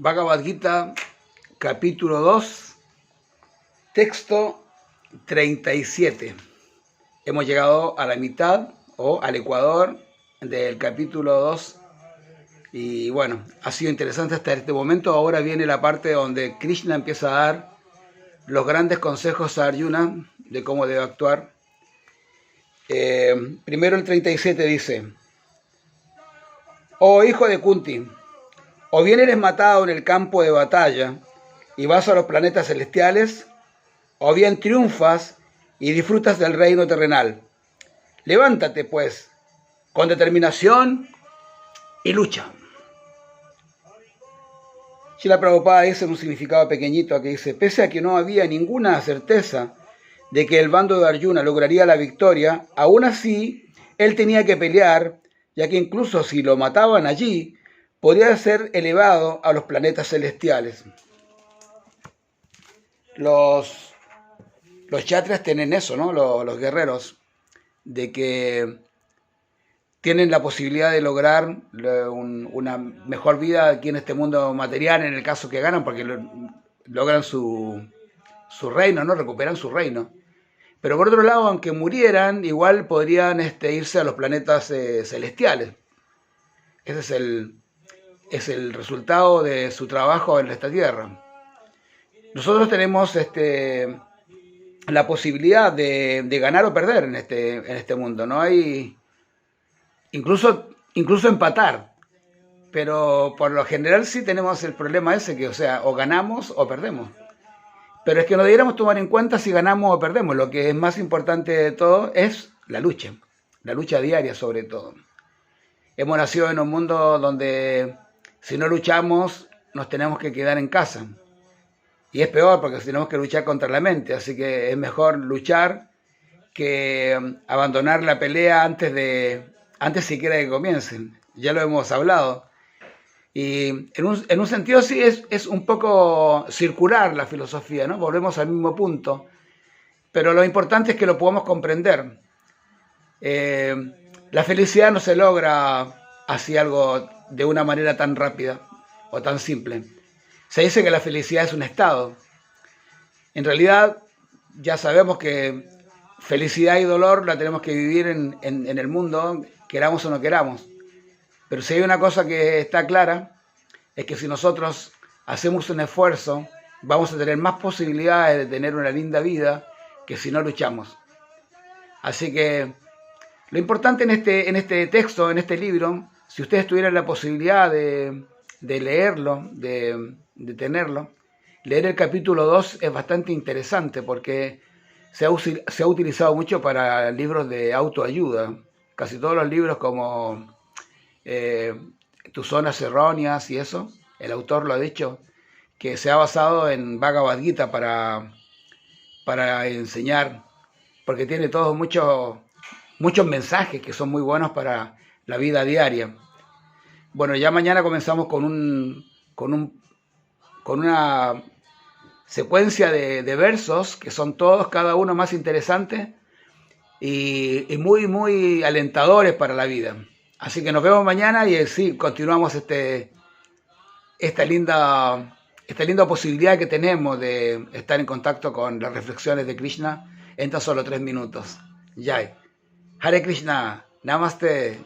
Bhagavad Gita, capítulo 2, texto 37. Hemos llegado a la mitad o al ecuador del capítulo 2 y bueno, ha sido interesante hasta este momento. Ahora viene la parte donde Krishna empieza a dar los grandes consejos a Arjuna de cómo debe actuar. Primero el 37 dice: Oh hijo de Kunti, o bien eres matado en el campo de batalla y vas a los planetas celestiales, o bien triunfas y disfrutas del reino terrenal. Levántate, pues, con determinación y lucha. Srila Prabhupada dice en un significado pequeñito que dice: pese a que no había ninguna certeza de que el bando de Arjuna lograría la victoria, aún así él tenía que pelear, ya que incluso si lo mataban allí, podría ser elevado a los planetas celestiales. Los kshatriyas tienen eso, ¿no? Los guerreros, de que tienen la posibilidad de lograr una mejor vida aquí en este mundo material, en el caso que ganan, porque logran su reino, ¿no? Recuperan su reino. Pero por otro lado, aunque murieran, igual podrían irse a los planetas celestiales. Ese es el resultado de su trabajo en esta tierra. Nosotros tenemos la posibilidad de ganar o perder en este mundo. No hay incluso empatar, pero por lo general sí tenemos el problema ese que, o ganamos o perdemos. Pero es que no debiéramos tomar en cuenta si ganamos o perdemos. Lo que es más importante de todo es la lucha diaria sobre todo. Hemos nacido en un mundo donde si no luchamos nos tenemos que quedar en casa. Y es peor porque tenemos que luchar contra la mente. Así que es mejor luchar que abandonar la pelea antes siquiera de que comiencen. Ya lo hemos hablado. Y en un sentido sí es un poco circular la filosofía, ¿no? Volvemos al mismo punto. Pero lo importante es que lo podamos comprender. La felicidad no se logra así algo de una manera tan rápida o tan simple. Se dice que la felicidad es un estado. En realidad ya sabemos que felicidad y dolor la tenemos que vivir en el mundo, queramos o no queramos. Pero si hay una cosa que está clara, es que si nosotros hacemos un esfuerzo, vamos a tener más posibilidades de tener una linda vida que si no luchamos. Así que lo importante en este texto, en este libro, si ustedes tuvieran la posibilidad de leerlo, de tenerlo, leer el capítulo 2 es bastante interesante porque se ha utilizado mucho para libros de autoayuda. Casi todos los libros como Tus zonas erróneas y eso, el autor lo ha dicho, que se ha basado en Bhagavad Gita para enseñar, porque tiene todos muchos mensajes que son muy buenos para la vida diaria. Bueno, ya mañana comenzamos con una secuencia de versos que son todos, cada uno más interesante y muy, muy alentadores para la vida. Así que nos vemos mañana y sí, continuamos esta linda posibilidad que tenemos de estar en contacto con las reflexiones de Krishna en tan solo 3 minutos. Jai. Hare Krishna. Namaste.